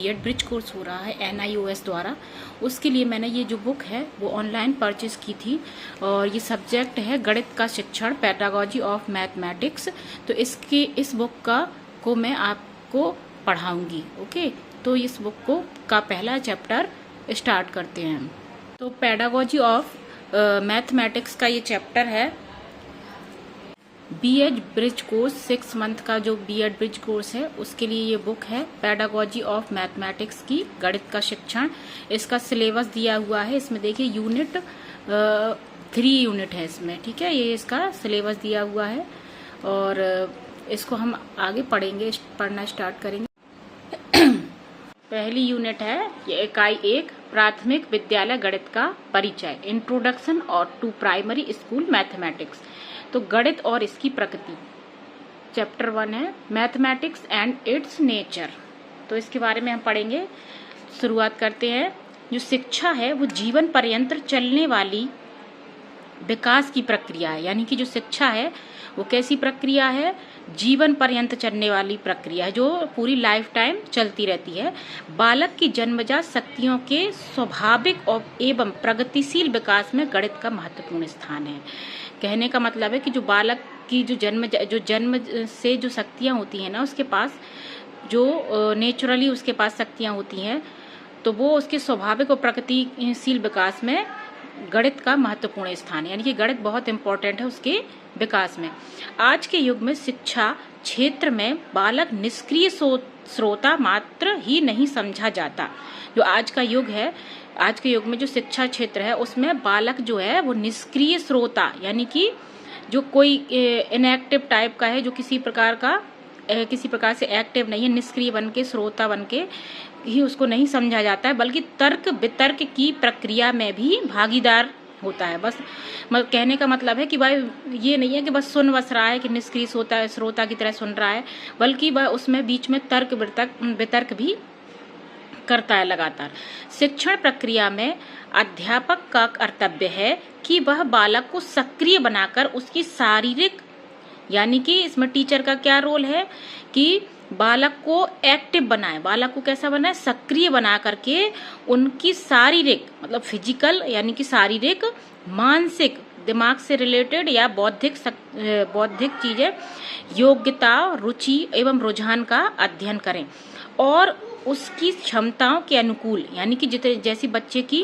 BEd bridge course हो रहा है NIOS द्वारा। उसके लिए मैंने ये जो बुक है वो ऑनलाइन परचेज की थी और ये सब्जेक्ट है गणित का शिक्षण, पेडागोजी ऑफ मैथमेटिक्स। तो इस बुक को मैं आपको पढ़ाऊंगी। ओके, तो इस बुक का पहला चैप्टर स्टार्ट करते हैं। तो पेडागोजी ऑफ मैथमेटिक्स का ये चैप्टर है। बीएड ब्रिज कोर्स 6 मंथ का जो बीएड ब्रिज कोर्स है उसके लिए ये बुक है पेडागोजी ऑफ मैथमेटिक्स की, गणित का शिक्षण। इसका सिलेबस दिया हुआ है, इसमें देखिए यूनिट 3 यूनिट है इसमें, ठीक है। ये इसका सिलेबस दिया हुआ है और इसको हम आगे पढ़ना स्टार्ट करेंगे। पहली यूनिट है ये इकाई 1, प्राथमिक विद्यालय गणित का परिचय, इंट्रोडक्शन और टू प्राइमरी स्कूल मैथमेटिक्स। तो गणित और इसकी प्रकृति, चैप्टर 1 है मैथमेटिक्स एंड इट्स नेचर। तो इसके बारे में हम पढ़ेंगे। शुरुआत करते हैं। जो शिक्षा है वो जीवन पर्यंत चलने वाली विकास की प्रक्रिया है, यानी कि जो शिक्षा है वो कैसी प्रक्रिया है? जीवन पर्यंत चलने वाली प्रक्रिया है, जो पूरी लाइफ टाइम चलती रहती है। बालक की जन्मजात शक्तियों के स्वाभाविक और एवं प्रगतिशील विकास में गणित का महत्वपूर्ण स्थान है। कहने का मतलब है कि जो बालक की जो जन्म से जो शक्तियां होती हैं ना, उसके पास जो नेचुरली उसके पास शक्तियां होती हैं, तो वो उसके स्वाभाविक और प्रगतिशील विकास में गणित का महत्वपूर्ण स्थान है, यानी कि गणित बहुत इंपॉर्टेंट है उसके विकास में। आज के युग में शिक्षा क्षेत्र में बालक निष्क्रिय श्रोता मात्र ही नहीं समझा जाता। जो आज का युग है, आज के युग में जो शिक्षा क्षेत्र है उसमें बालक जो है वो निष्क्रिय श्रोता, यानी कि जो कोई इनएक्टिव टाइप का है, जो किसी प्रकार से एक्टिव नहीं है, निष्क्रिय बन के श्रोता बन के ही उसको नहीं समझा जाता है, बल्कि तर्क वितर्क की प्रक्रिया में भी भागीदार होता है। बस कहने का मतलब है कि भाई ये नहीं है कि बस सुन बस रहा है कि निष्क्रिय श्रोता की तरह सुन रहा है, बल्कि वह उसमें बीच में तर्क वितर्क भी करता है लगातार। शिक्षण प्रक्रिया में अध्यापक का कर्तव्य है कि वह बालक को सक्रिय बनाकर उसकी शारीरिक, यानी कि इसमें टीचर का क्या रोल है कि बालक को एक्टिव बनाए, बालक को कैसा बनाए? सक्रिय बना करके उनकी शारीरिक मतलब फिजिकल, यानी कि शारीरिक, मानसिक, दिमाग से रिलेटेड या बौद्धिक चीजें, योग्यता, रुचि एवं रुझान का अध्ययन करें और उसकी क्षमताओं के अनुकूल, यानी कि जैसी बच्चे की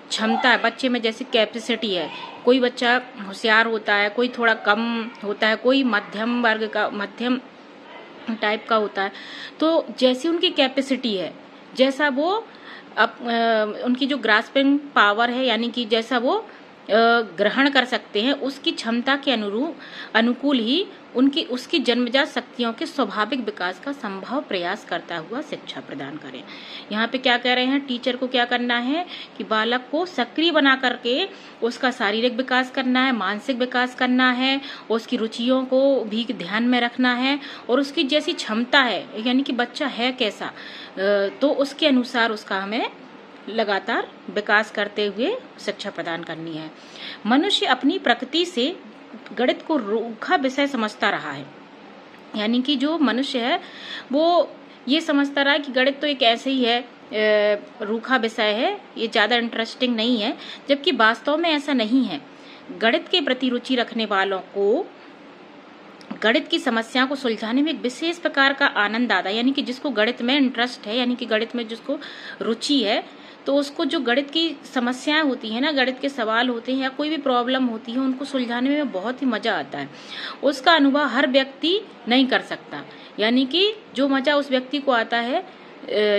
क्षमता है, बच्चे में जैसी कैपेसिटी है, कोई बच्चा होशियार होता है, कोई थोड़ा कम होता है, कोई मध्यम टाइप का होता है, तो जैसी उनकी कैपेसिटी है, जैसा वो उनकी जो ग्रास्पिंग पावर है, यानी कि जैसा वो ग्रहण कर सकते हैं, उसकी क्षमता के अनुकूल ही उसकी जन्मजात शक्तियों के स्वाभाविक विकास का संभव प्रयास करता हुआ शिक्षा प्रदान करें। यहाँ पे क्या कह रहे हैं? टीचर को क्या करना है कि बालक को सक्रिय बना करके उसका शारीरिक विकास करना है, मानसिक विकास करना है, उसकी रुचियों को भी ध्यान में रखना है और उसकी जैसी क्षमता है, यानी कि बच्चा है कैसा, तो उसके अनुसार उसका हमें लगातार विकास करते हुए शिक्षा प्रदान करनी है। मनुष्य अपनी प्रकृति से गणित को रूखा विषय समझता रहा है, यानी कि जो मनुष्य है वो ये समझता रहा है कि गणित तो एक ऐसे ही है, रूखा विषय है, ये ज्यादा इंटरेस्टिंग नहीं है, जबकि वास्तव में ऐसा नहीं है। गणित के प्रति रुचि रखने वालों को गणित की समस्या को सुलझाने में एक विशेष प्रकार का आनंद आता है, यानी कि जिसको गणित में इंटरेस्ट है, यानी कि गणित में जिसको रुचि है, तो उसको जो गणित की समस्याएं होती है ना, गणित के सवाल होते हैं या कोई भी प्रॉब्लम होती है, उनको सुलझाने में बहुत ही मजा आता है। उसका अनुभव हर व्यक्ति नहीं कर सकता, यानी कि जो मजा उस व्यक्ति को आता है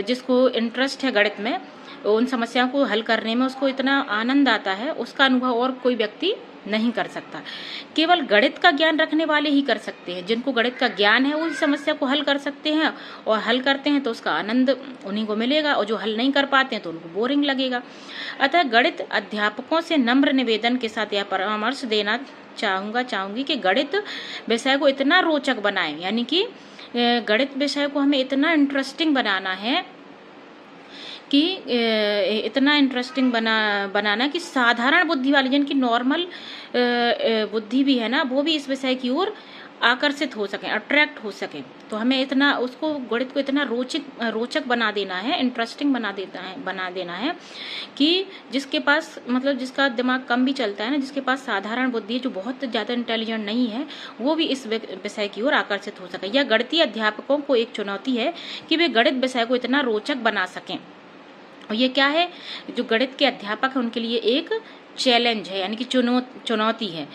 जिसको इंटरेस्ट है गणित में, उन समस्याओं को हल करने में उसको इतना आनंद आता है, उसका अनुभव और कोई व्यक्ति नहीं कर सकता। केवल गणित का ज्ञान रखने वाले ही कर सकते हैं। जिनको गणित का ज्ञान है वो इस समस्या को हल कर सकते हैं और हल करते हैं तो उसका आनंद उन्हीं को मिलेगा, और जो हल नहीं कर पाते हैं तो उनको बोरिंग लगेगा। अतः गणित अध्यापकों से नम्र निवेदन के साथ यह परामर्श देना चाहूंगी कि गणित विषय को इतना रोचक बनाएं, यानी कि गणित विषय को हमें इतना इंटरेस्टिंग बनाना है कि इतना इंटरेस्टिंग बनाना कि साधारण बुद्धि वाले, जिनकी नॉर्मल बुद्धि भी है ना, वो भी इस विषय की ओर आकर्षित हो सके, अट्रैक्ट हो सके। तो हमें इतना उसको गणित को इतना रोचक बना देना है, इंटरेस्टिंग बना देना है कि जिसके पास मतलब जिसका दिमाग कम भी चलता है ना, जिसके पास साधारण बुद्धि है, जो बहुत ज्यादा इंटेलिजेंट नहीं है, वो भी इस विषय की ओर आकर्षित हो सके। यह गणितीय अध्यापकों को एक चुनौती है कि वे गणित विषय को इतना रोचक बना सकें। और ये क्या है, जो गणित के अध्यापक है उनके लिए एक चैलेंज है, यानी कि चुनौती है।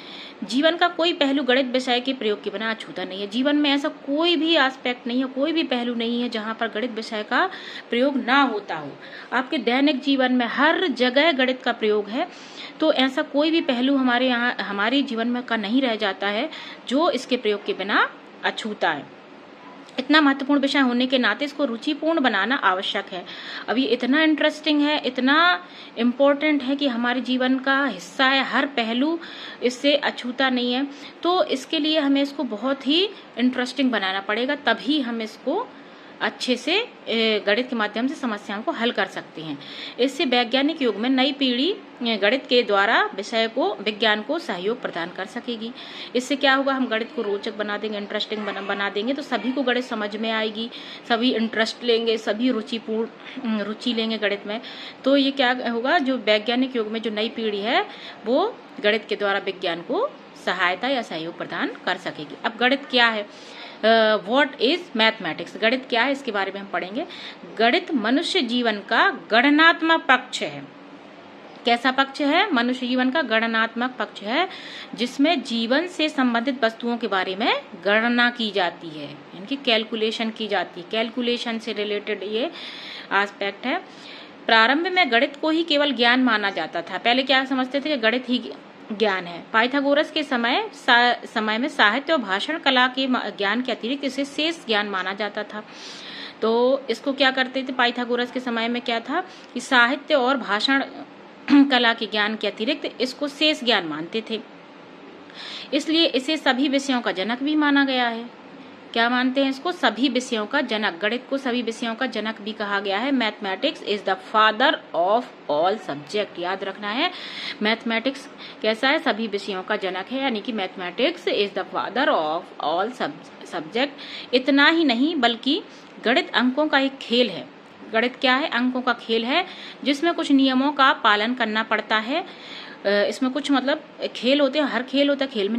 जीवन का कोई पहलू गणित विषय के प्रयोग के बिना अछूता नहीं है। जीवन में ऐसा कोई भी एस्पेक्ट नहीं है, कोई भी पहलू नहीं है जहां पर गणित विषय का प्रयोग ना होता हो। आपके दैनिक जीवन में हर जगह गणित का प्रयोग है, तो ऐसा कोई भी पहलू हमारे जीवन में का नहीं रह जाता है जो इसके प्रयोग के बिना अछूता है। इतना महत्वपूर्ण विषय होने के नाते इसको रुचिपूर्ण बनाना आवश्यक है। अब ये इतना इंटरेस्टिंग है, इतना इम्पोर्टेंट है कि हमारे जीवन का हिस्सा है, हर पहलू इससे अछूता नहीं है। तो इसके लिए हमें इसको बहुत ही इंटरेस्टिंग बनाना पड़ेगा, तभी हम इसको अच्छे से गणित के माध्यम से समस्याओं को हल कर सकते हैं। इससे वैज्ञानिक युग में नई पीढ़ी गणित के द्वारा विज्ञान को सहयोग प्रदान कर सकेगी। इससे क्या होगा, हम गणित को रोचक बना देंगे, इंटरेस्टिंग बना देंगे, तो सभी को गणित समझ में आएगी, सभी इंटरेस्ट लेंगे, सभी रुचि लेंगे गणित में। तो ये क्या होगा, जो वैज्ञानिक युग में जो नई पीढ़ी है वो गणित के द्वारा विज्ञान को सहायता या सहयोग प्रदान कर सकेगी। अब गणित क्या है, व्हाट इज मैथमेटिक्स, गणित क्या है इसके बारे में हम पढ़ेंगे। गणित मनुष्य जीवन का गणनात्मक पक्ष है। कैसा पक्ष है, मनुष्य जीवन का गणनात्मक पक्ष है, जिसमें जीवन से संबंधित वस्तुओं के बारे में गणना की जाती है, यानी कैलकुलेशन की जाती है। कैलकुलेशन से रिलेटेड ये एस्पेक्ट है। प्रारंभ में गणित को ही केवल ज्ञान माना जाता था। पहले क्या समझते थे कि गणित ही ज्ञान है। पाइथागोरस के समय में साहित्य और भाषण कला के ज्ञान के अतिरिक्त इसे शेष ज्ञान माना जाता था। तो इसको क्या करते थे, पाइथागोरस के समय में क्या था कि साहित्य और भाषण कला के ज्ञान के अतिरिक्त इसको शेष ज्ञान मानते थे, इसलिए इसे सभी विषयों का जनक भी माना गया है। क्या मानते हैं इसको, सभी विषयों का जनक। गणित को सभी विषयों का जनक भी कहा गया है। Mathematics is the father of all subject, याद रखना है। मैथमेटिक्स कैसा है, सभी विषयों का जनक है, यानी कि mathematics is the father of all subject. इतना ही नहीं बल्कि गणित अंकों का एक खेल है। गणित क्या है, अंकों का खेल है, जिसमें कुछ नियमों का पालन करना पड़ता है। इसमें कुछ मतलब खेल होते हैं, हर खेल होता है, खेल में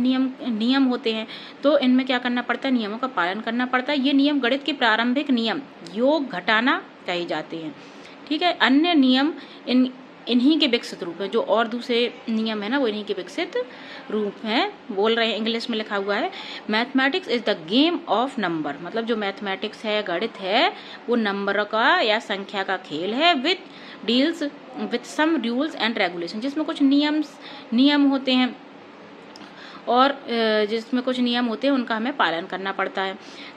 नियम होते हैं, तो इनमें क्या करना पड़ता है, नियमों का पालन करना पड़ता है। ये नियम गणित के प्रारंभिक नियम, योग घटाना कहे जाते हैं। ठीक है, अन्य नियम इन्हीं के विकसित रूप है। जो और दूसरे नियम है ना, वो इन्हीं के विकसित रूप हैं। बोल रहे हैं, इंग्लिश में लिखा हुआ है, mathematics is the game of number. मतलब जो मैथमेटिक्स है, गणित है, वो नंबर का या संख्या का खेल है। Deals with some rules and regulation, जिसमें कुछ नियम होते हैं और जिसमें कुछ नियम होते हैं उनका हमें पालन करना पड़ता है।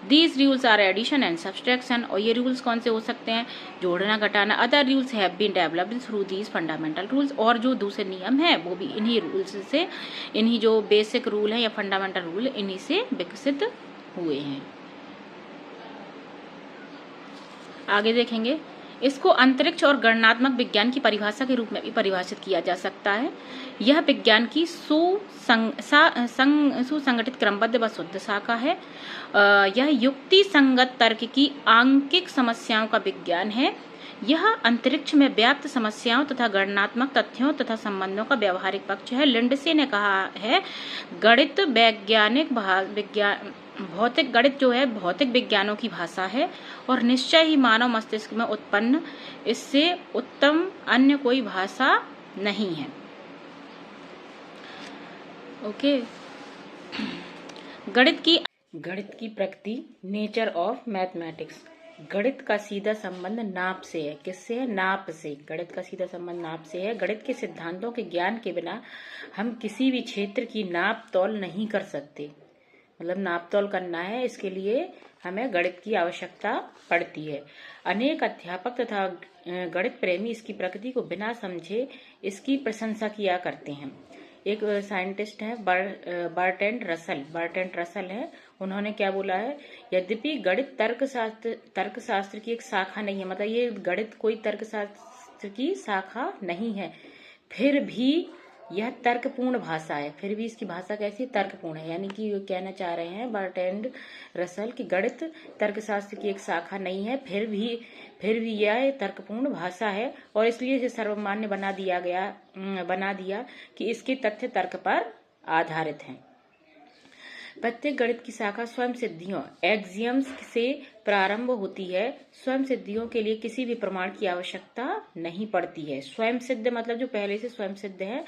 These rules are addition and subtraction, और ये रूल्स कौन से हो सकते हैं, जोड़ना घटाना। Other rules have been developed through these fundamental rules, और जो दूसरे नियम हैं वो भी इन्हीं रूल्स से, इन्हीं जो बेसिक रूल है या फंडामेंटल रूल, इन्हीं से विकसित हुए हैं। आगे देखेंगे, इसको अंतरिक्ष और गणनात्मक विज्ञान की परिभाषा के रूप में भी परिभाषित किया जा सकता है। यह विज्ञान की सुसंगठित क्रमबद्ध व शुद्ध शाखा है। यह युक्ति संगत तर्क की आंकिक समस्याओं का विज्ञान है। यह अंतरिक्ष में व्याप्त समस्याओं तथा गणनात्मक तथ्यों तथा संबंधों का व्यवहारिक पक्ष है। लिंडसे ने कहा है, गणित भौतिक गणित जो है भौतिक विज्ञानों की भाषा है और निश्चय ही मानव मस्तिष्क में उत्पन्न इससे उत्तम अन्य कोई भाषा नहीं है। ओके, गणित की प्रकृति, नेचर ऑफ मैथमेटिक्स। गणित का सीधा संबंध नाप से है। किससे है, नाप से। गणित का सीधा संबंध नाप से है। गणित के सिद्धांतों के ज्ञान के बिना हम किसी भी क्षेत्र की नाप तौल नहीं कर सकते। मतलब नाप तौल करना है, इसके लिए हमें गणित की आवश्यकता पड़ती है। अनेक अध्यापक तथा गणित प्रेमी इसकी प्रकृति को बिना समझे इसकी प्रशंसा किया करते हैं। एक साइंटिस्ट है बर्ट्रैंड रसल है। उन्होंने क्या बोला है, यद्यपि गणित तर्कशास्त्र की एक शाखा नहीं है, मतलब ये गणित कोई तर्कशास्त्र की शाखा नहीं है, फिर भी यह तर्कपूर्ण भाषा है। फिर भी इसकी भाषा कैसी है? तर्कपूर्ण है। यानी कि वो कहना चाह रहे हैं बर्ट्रैंड रसल कि गणित तर्कशास्त्र की एक शाखा नहीं है, फिर भी यह तर्कपूर्ण भाषा है और इसलिए इसे सर्वमान्य बना दिया कि इसके तथ्य तर्क पर आधारित हैं। प्रत्येक गणित की शाखा स्वयं सिद्धियों एक्सियम्स से प्रारंभ होती है। स्वयं सिद्धियों के लिए किसी भी प्रमाण की आवश्यकता नहीं पड़ती है। स्वयं सिद्ध मतलब जो पहले से स्वयं सिद्ध है,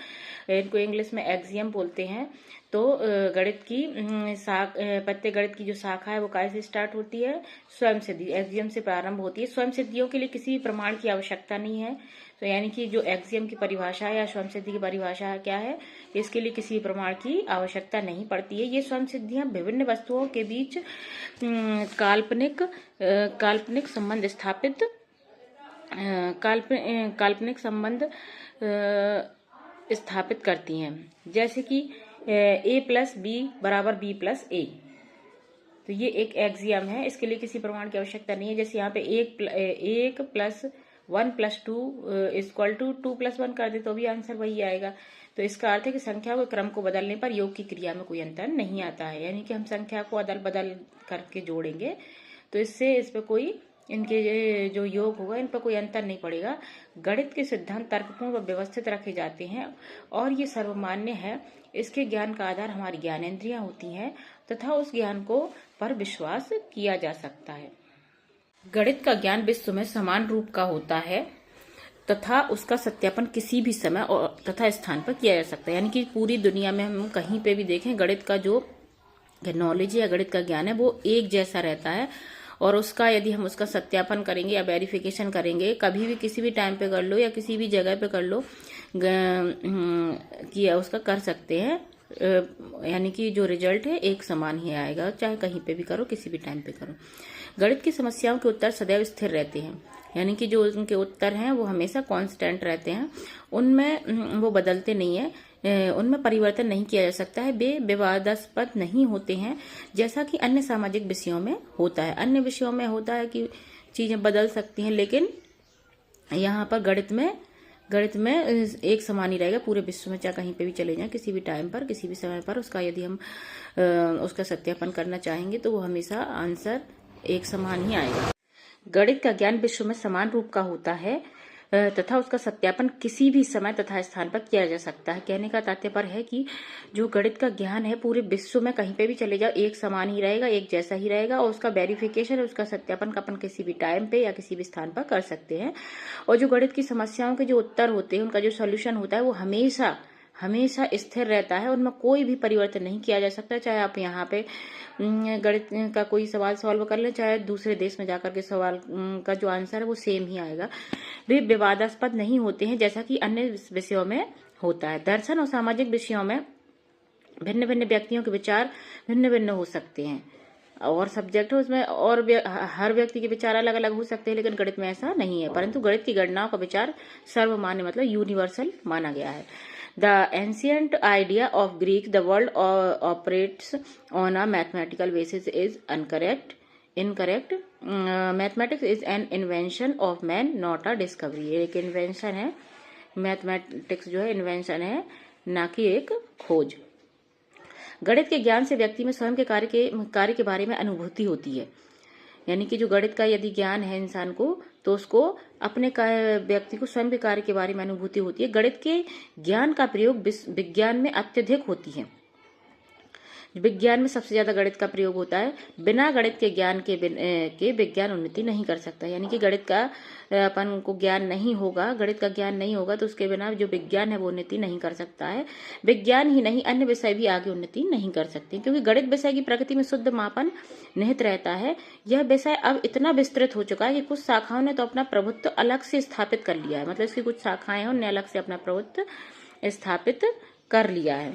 इनको इंग्लिश में एक्सियम बोलते हैं। तो गणित की प्रत्येक गणित की जो शाखा है वो कैसे स्टार्ट होती है? स्वयं सिद्धि एक्सियम से प्रारंभ होती है। स्वयं सिद्धियों के लिए किसी भी प्रमाण की आवश्यकता नहीं है। तो यानी कि जो एक्सियम की परिभाषा है या स्वयं सिद्धि की परिभाषा क्या है? इसके लिए किसी प्रमाण की आवश्यकता नहीं पड़ती है। ये स्वयं सिद्धियां विभिन्न वस्तुओं के बीच काल्पनिक संबंध स्थापित करती हैं। जैसे कि A+B = B+A। तो ये एक एक्सियम है, इसके लिए किसी प्रमाण की आवश्यकता नहीं है। जैसे यहाँ पे 1+1+2 = 2+1 कर दे तो भी आंसर वही आएगा। तो इसका अर्थ है कि संख्या के क्रम को बदलने पर योग की क्रिया में कोई अंतर नहीं आता है। यानी कि हम संख्या को अदल बदल करके जोड़ेंगे तो इससे इस पर कोई इनके जो योग होगा इन पर कोई अंतर नहीं पड़ेगा। गणित के सिद्धांत तर्कपूर्ण व व्यवस्थित रखे जाते हैं और ये सर्वमान्य है। इसके ज्ञान का आधार हमारी ज्ञानेंद्रियां होती हैं तथा उस ज्ञान को पर विश्वास किया जा सकता है। गणित का ज्ञान विश्व में समान रूप का होता है तथा उसका सत्यापन किसी भी समय और तथा स्थान पर किया जा सकता है। यानी कि पूरी दुनिया में हम कहीं पे भी देखें, गणित का जो नॉलेज या गणित का ज्ञान है वो एक जैसा रहता है और उसका यदि हम उसका सत्यापन करेंगे या वेरिफिकेशन करेंगे, कभी भी किसी भी टाइम पे कर लो या किसी भी जगह पे कर लो, किया उसका कर सकते हैं। यानी कि जो रिजल्ट है एक समान ही आएगा, चाहे कहीं पे भी करो, किसी भी टाइम पे करो। गणित की समस्याओं के उत्तर सदैव स्थिर रहते हैं। यानी कि जो उनके उत्तर हैं वो हमेशा कांस्टेंट रहते हैं, उनमें वो बदलते नहीं है, उनमें परिवर्तन नहीं किया जा सकता है। वे विवादास्पद नहीं होते हैं जैसा कि अन्य सामाजिक विषयों में होता है। अन्य विषयों में होता है कि चीजें बदल सकती हैं, लेकिन यहाँ पर गणित में एक समान ही रहेगा पूरे विश्व में, चाहे कहीं पे भी चले जाएं, किसी भी टाइम पर, किसी भी समय पर उसका यदि हम उसका सत्यापन करना चाहेंगे तो वो हमेशा आंसर एक समान ही आएगा। गणित का ज्ञान विश्व में समान रूप का होता है तथा उसका सत्यापन किसी भी समय तथा स्थान पर किया जा सकता है। कहने का तात्पर्य है कि जो गणित का ज्ञान है पूरे विश्व में कहीं पे भी चले जाओ एक समान ही रहेगा, एक जैसा ही रहेगा और उसका वेरिफिकेशन है, उसका सत्यापन अपन किसी भी टाइम पे या किसी भी स्थान पर कर सकते हैं। और जो गणित की समस्याओं के जो उत्तर होते हैं, उनका जो सोल्यूशन होता है वो हमेशा स्थिर रहता है, उनमें कोई भी परिवर्तन नहीं किया जा सकता। चाहे आप यहाँ पे गणित का कोई सवाल सॉल्व कर ले, चाहे दूसरे देश में जाकर के सवाल का जो आंसर है वो सेम ही आएगा। वे विवादास्पद नहीं होते हैं जैसा कि अन्य विषयों में होता है। दर्शन और सामाजिक विषयों में भिन्न भिन्न व्यक्तियों के विचार भिन्न भिन्न हो सकते हैं और सब्जेक्ट है उसमें और हर व्यक्ति के विचार अलग अलग हो सकते हैं, लेकिन गणित में ऐसा नहीं है। परंतु गणित की गणनाओं का विचार सर्वमान्य मतलब यूनिवर्सल माना गया है। The ancient idea of Greek, the world operates on a mathematical basis is incorrect. Mathematics is an invention of man, not a discovery. ये एक इन्वेंशन है, मैथमेटिक्स जो है इन्वेंशन है, ना कि एक खोज। गणित के ज्ञान से व्यक्ति में स्वयं के कार्य के बारे में अनुभूति होती है। यानी कि जो गणित का यदि ज्ञान है इंसान को तो उसको अपने व्यक्ति को स्वयं के कार्य के बारे में अनुभूति होती है। गणित के ज्ञान का प्रयोग विज्ञान में अत्यधिक होती है। विज्ञान में सबसे ज्यादा गणित का प्रयोग होता है। बिना गणित के ज्ञान के विज्ञान उन्नति नहीं कर सकता। यानी कि गणित का अपन को ज्ञान नहीं होगा, गणित का ज्ञान नहीं होगा तो उसके बिना जो विज्ञान है वो उन्नति नहीं कर सकता है। विज्ञान ही नहीं अन्य विषय भी आगे उन्नति नहीं कर सकते, क्योंकि गणित विषय की प्रकृति में शुद्ध मापन निहित रहता है। यह विषय अब इतना विस्तृत हो चुका है कि कुछ शाखाओं ने तो अपना प्रभुत्व अलग से स्थापित कर लिया है। मतलब इसकी कुछ शाखाएं हैं उन्होंने अलग से अपना प्रभुत्व स्थापित कर लिया है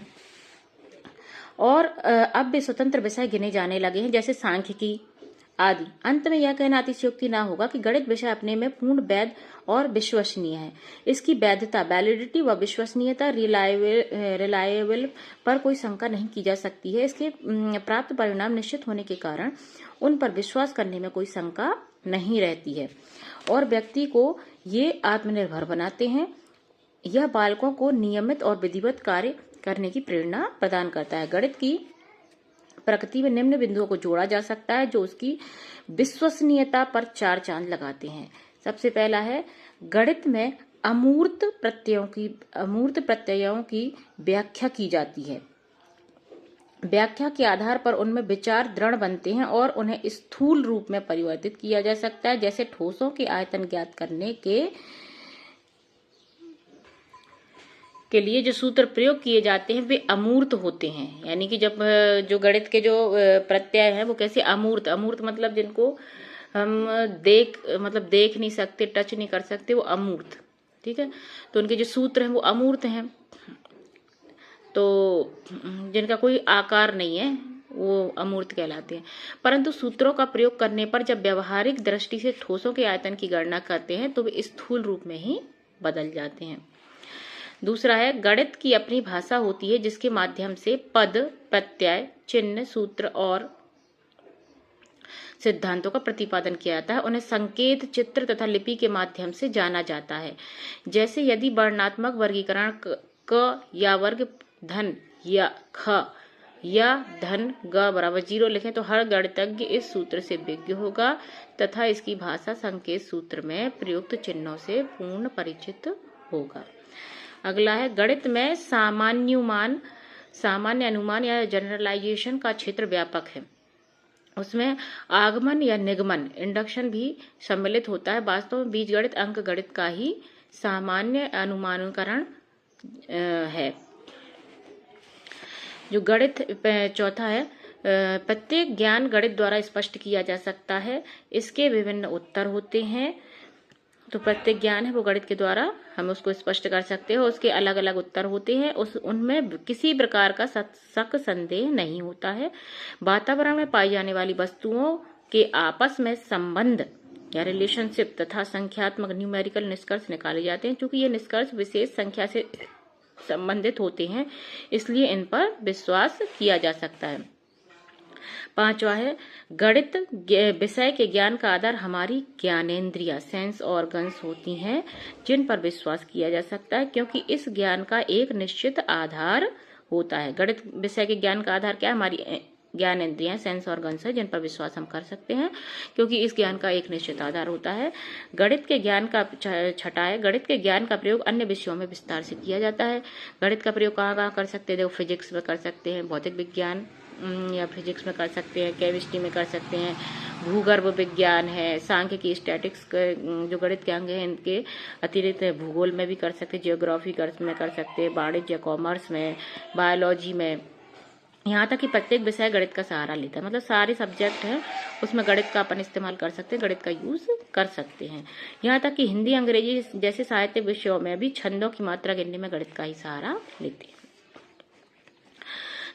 और अब वे स्वतंत्र विषय गिने जाने लगे हैं, जैसे सांख्यिकी आदि। अंत में यह कहना अतिशयोक्ति ना होगा कि गणित विषय अपने में पूर्ण वैध और विश्वसनीय है। इसकी वैधता, वैलिडिटी व विश्वसनीयता, रिलायबल पर कोई शंका नहीं की जा सकती है। इसके प्राप्त परिणाम निश्चित होने के कारण उन पर विश्वास करने में कोई शंका नहीं रहती है और व्यक्ति को ये आत्मनिर्भर बनाते हैं। यह बालकों को नियमित और विधिवत कार्य करने की प्रेरणा प्रदान करता है। गणित की प्रकृति में निम्न बिंदुओं को जोड़ा जा सकता है जो उसकी विश्वसनीयता पर 4 चांद लगाते हैं। सबसे पहला है, गणित में अमूर्त प्रत्ययों की व्याख्या की जाती है। व्याख्या के आधार पर उनमें विचार दृढ़ बनते हैं और उन्हें स्थूल रूप में परिवर्तित किया जा सकता है। जैसे ठोसों के आयतन ज्ञात करने के लिए जो सूत्र प्रयोग किए जाते हैं वे अमूर्त होते हैं। यानी कि जब जो गणित के जो प्रत्यय हैं वो कैसे अमूर्त मतलब जिनको हम देख नहीं सकते, टच नहीं कर सकते, वो अमूर्त, ठीक है। तो उनके जो सूत्र हैं वो अमूर्त हैं, तो जिनका कोई आकार नहीं है वो अमूर्त कहलाते हैं। परंतु सूत्रों का प्रयोग करने पर जब व्यवहारिक दृष्टि से ठोसों के आयतन की गणना करते हैं तो वे स्थूल रूप में ही बदल जाते हैं। दूसरा है, गणित की अपनी भाषा होती है जिसके माध्यम से पद, प्रत्यय, चिन्ह, सूत्र और सिद्धांतों का प्रतिपादन किया जाता है। उन्हें संकेत, चित्र तथा लिपि के माध्यम से जाना जाता है। जैसे यदि वर्णात्मक वर्गीकरण क या वर्ग धन या ख या धन ग बराबर 0 लिखें तो हर गणितज्ञ इस सूत्र से विज्ञ होगा तथा इसकी भाषा संकेत सूत्र में प्रयुक्त चिन्हों से पूर्ण परिचित होगा। अगला है, गणित में सामान्य अनुमान या जनरलाइजेशन का क्षेत्र व्यापक है। उसमें आगमन या निगमन, इंडक्शन भी सम्मिलित होता है। वास्तव में बीजगणित अंक गणित का ही सामान्य अनुमानकरण है। जो गणित चौथा है, प्रत्येक ज्ञान गणित द्वारा स्पष्ट किया जा सकता है। इसके विभिन्न उत्तर होते हैं। तो प्रत्येक ज्ञान है वो गणित के द्वारा हम उसको स्पष्ट कर सकते हैं। उसके अलग अलग उत्तर होते हैं, उनमें किसी प्रकार का शक संदेह नहीं होता है। वातावरण में पाई जाने वाली वस्तुओं के आपस में संबंध या रिलेशनशिप तथा संख्यात्मक न्यूमेरिकल निष्कर्ष निकाले जाते हैं। चूंकि ये निष्कर्ष विशेष संख्या से संबंधित होते हैं इसलिए इन पर विश्वास किया जा सकता है। पांचवा है, गणित विषय के ज्ञान का आधार हमारी ज्ञानेंद्रियां, सेंस ऑर्गन्स होती हैं जिन पर विश्वास किया जा सकता है क्योंकि इस ज्ञान का एक निश्चित आधार होता है। गणित विषय के ज्ञान का आधार क्या है? हमारी ज्ञानेंद्रियां, सेंस ऑर्गन्स है जिन पर विश्वास हम कर सकते हैं क्योंकि इस ज्ञान का एक निश्चित आधार होता है। गणित के ज्ञान का छठा है, गणित के ज्ञान का प्रयोग अन्य विषयों में विस्तार से किया जाता है। गणित का प्रयोग कहाँ कर सकते हैं? देखो, फिजिक्स में कर सकते हैं, भौतिक विज्ञान या फिजिक्स में कर सकते हैं, केमिस्ट्री में कर सकते हैं, भूगर्भ विज्ञान है, सांख्यिकी, स्टैटिक्स जो गणित के अंग हैं इनके अतिरिक्त भूगोल में भी कर सकते हैं, जियोग्राफी में कर सकते हैं, वाणिज्य, कॉमर्स में, बायोलॉजी में, यहाँ तक कि प्रत्येक विषय गणित का सहारा लेता है। मतलब सारे सब्जेक्ट हैं उसमें गणित का अपन इस्तेमाल कर सकते हैं, गणित का यूज कर सकते हैं। यहाँ तक कि हिंदी, अंग्रेजी जैसे साहित्य विषयों में भी छंदों की मात्रा गिनने में गणित का ही सहारा लेते हैं।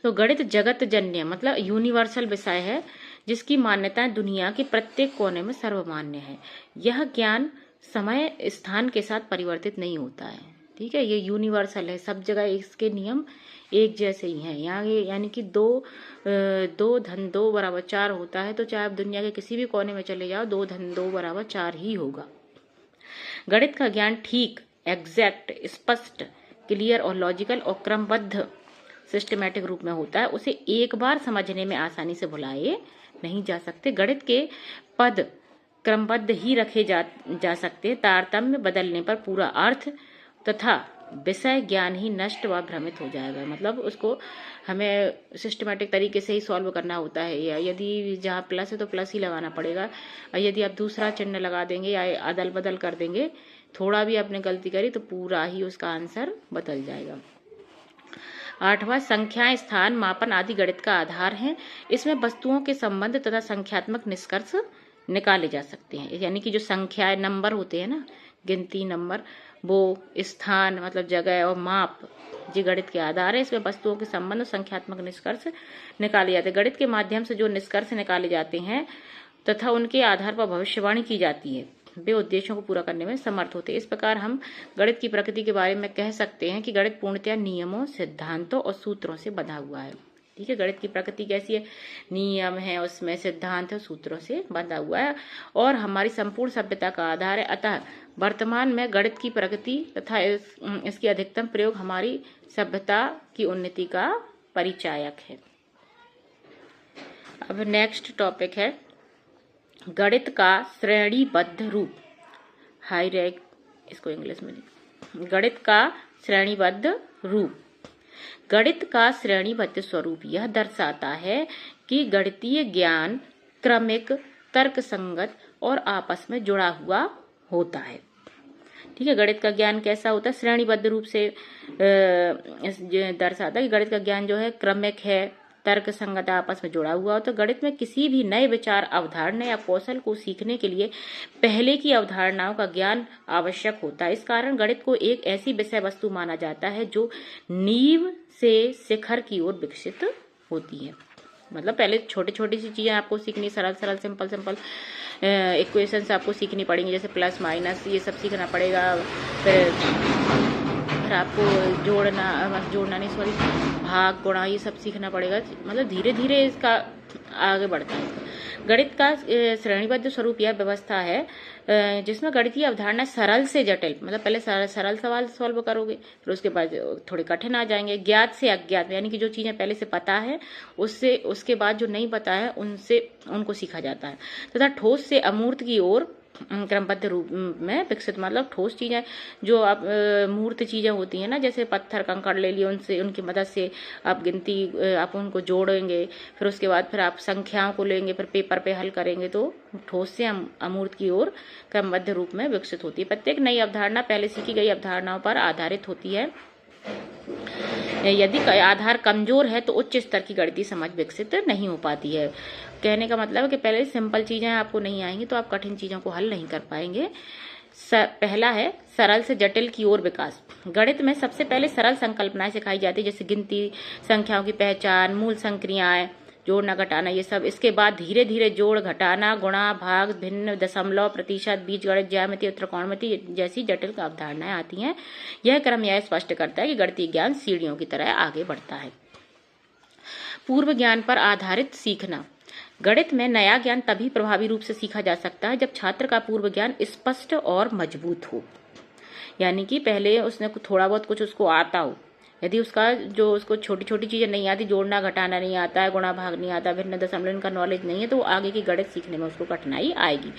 तो गणित जगत जन्य मतलब यूनिवर्सल विषय है जिसकी मान्यताएं दुनिया के प्रत्येक कोने में सर्वमान्य है। यह ज्ञान समय स्थान के साथ परिवर्तित नहीं होता है, ठीक है। ये यूनिवर्सल है, सब जगह इसके नियम एक जैसे ही हैं। यहाँ यानी कि 2 धन 2 बराबर 4 होता है तो चाहे आप दुनिया के किसी भी कोने में चले जाओ 2 धन 2 बराबर 4 ही होगा। गणित का ज्ञान ठीक, एग्जैक्ट, स्पष्ट, क्लियर और लॉजिकल और क्रमबद्ध सिस्टमैटिक रूप में होता है। उसे एक बार समझने में आसानी से भुलाए नहीं जा सकते। गणित के पद क्रमबद्ध ही रखे जा सकते हैं। तारतम्य बदलने पर पूरा अर्थ तथा विषय ज्ञान ही नष्ट व भ्रमित हो जाएगा। मतलब उसको हमें सिस्टमैटिक तरीके से ही सॉल्व करना होता है। या यदि जहाँ प्लस है तो प्लस ही लगाना पड़ेगा, और यदि आप दूसरा चिन्ह लगा देंगे या अदल बदल कर देंगे, थोड़ा भी आपने गलती करी तो पूरा ही उसका आंसर बदल जाएगा। 8वां, संख्याएं, स्थान, मापन आदि गणित का आधार हैं। इसमें वस्तुओं के संबंध तथा संख्यात्मक निष्कर्ष निकाले जा सकते हैं। यानी कि जो संख्याएं, नंबर होते हैं ना, गिनती नंबर, वो स्थान मतलब जगह और माप जी गणित के आधार है। इसमें वस्तुओं के संबंध और संख्यात्मक निष्कर्ष निकाले जाते हैं। गणित के माध्यम से जो निष्कर्ष निकाले जाते हैं तथा उनके आधार पर भविष्यवाणी की जाती है वे उद्देश्यों को पूरा करने में समर्थ होते हैं। इस प्रकार हम गणित की प्रकृति के बारे में कह सकते हैं कि गणित पूर्णतया नियमों, सिद्धांतों और सूत्रों से बंधा हुआ है, ठीक है। गणित की प्रकृति कैसी है? नियम है, उसमें सिद्धांत है, सूत्रों से बंधा हुआ है और हमारी संपूर्ण सभ्यता का आधार है। अतः वर्तमान में गणित की प्रगति तथा इसकी अधिकतम प्रयोग हमारी सभ्यता की उन्नति का परिचायक है। अब नेक्स्ट टॉपिक है गणित का श्रेणीबद्ध रूप, हाई रैंक, इसको इंग्लिश में लिख। गणित का श्रेणीबद्ध रूप। गणित का श्रेणीबद्ध स्वरूप यह दर्शाता है कि गणितीय ज्ञान क्रमिक, तर्कसंगत और आपस में जुड़ा हुआ होता है। ठीक है, गणित का ज्ञान कैसा होता है? श्रेणीबद्ध रूप से दर्शाता है कि गणित का ज्ञान जो है क्रमिक है, तर्क संगत, आपस में जुड़ा हुआ हो। तो गणित में किसी भी नए विचार, अवधारणा या कौशल को सीखने के लिए पहले की अवधारणाओं का ज्ञान आवश्यक होता है। इस कारण गणित को एक ऐसी विषय वस्तु माना जाता है जो नींव से शिखर की ओर विकसित होती है। मतलब पहले छोटी छोटी सी चीजें आपको सीखनी, सरल सरल सिंपल सिंपल इक्वेशंस आपको सीखनी पड़ेंगी, जैसे प्लस माइनस, ये सब सीखना पड़ेगा। फिर आपको जोड़ना नहीं सॉरी भाग, गुणा, ये सब सीखना पड़ेगा। मतलब धीरे धीरे इसका आगे बढ़ता है। गणित का श्रेणीबद्ध स्वरूप यह व्यवस्था है जिसमें गणितीय अवधारणा सरल से जटिल, मतलब पहले सरल सवाल सॉल्व करोगे, फिर उसके बाद थोड़े कठिन आ जाएंगे। ज्ञात से अज्ञात, यानी कि जो चीजें पहले से पता है उससे, उसके बाद जो नहीं पता है उनको सीखा जाता है। तथा ठोस से अमूर्त की ओर क्रमबद्ध रूप में विकसित, मतलब ठोस चीजें जो आप मूर्त चीजें होती हैं ना, जैसे पत्थर कंकड़ ले लिए, उनकी मदद से आप गिनती, आप उनको जोड़ेंगे, फिर उसके बाद फिर आप संख्याओं को लेंगे, फिर पेपर पे हल करेंगे, तो ठोस से अमूर्त की ओर क्रमबद्ध रूप में विकसित होती है। प्रत्येक नई अवधारणा पहले सीखी गई अवधारणाओं पर आधारित होती है। यदि आधार कमजोर है तो उच्च स्तर की गणितीय समझ विकसित नहीं हो पाती है। कहने का मतलब है कि पहले सिंपल चीजें आपको नहीं आएंगी तो आप कठिन चीजों को हल नहीं कर पाएंगे। पहला है सरल से जटिल की ओर विकास। गणित में सबसे पहले सरल संकल्पनाएं सिखाई जाती है, जैसे गिनती, संख्याओं की पहचान, मूल संक्रियाएं, जोड़ना घटाना, ये सब। इसके बाद धीरे धीरे जोड़ घटाना, गुणा भाग, भिन्न, दशमलव, प्रतिशत, बीजगणित, ज्यामिति और त्रिकोणमिति जैसी जटिल अवधारणाएं आती हैं। यह क्रम यह स्पष्ट करता है कि गणितीय ज्ञान सीढ़ियों की तरह आगे बढ़ता है। पूर्व ज्ञान पर आधारित सीखना। गणित में नया ज्ञान तभी प्रभावी रूप से सीखा जा सकता है जब छात्र का पूर्व ज्ञान स्पष्ट और मजबूत हो, यानी कि पहले उसने थोड़ा बहुत कुछ उसको आता हो। यदि उसको छोटी छोटी चीजें नहीं आती, जोड़ना घटाना नहीं आता है, गुणा भाग नहीं आता, भिन्न दशमलव का नॉलेज नहीं है, तो आगे की गणित सीखने में उसको कठिनाई आएगी।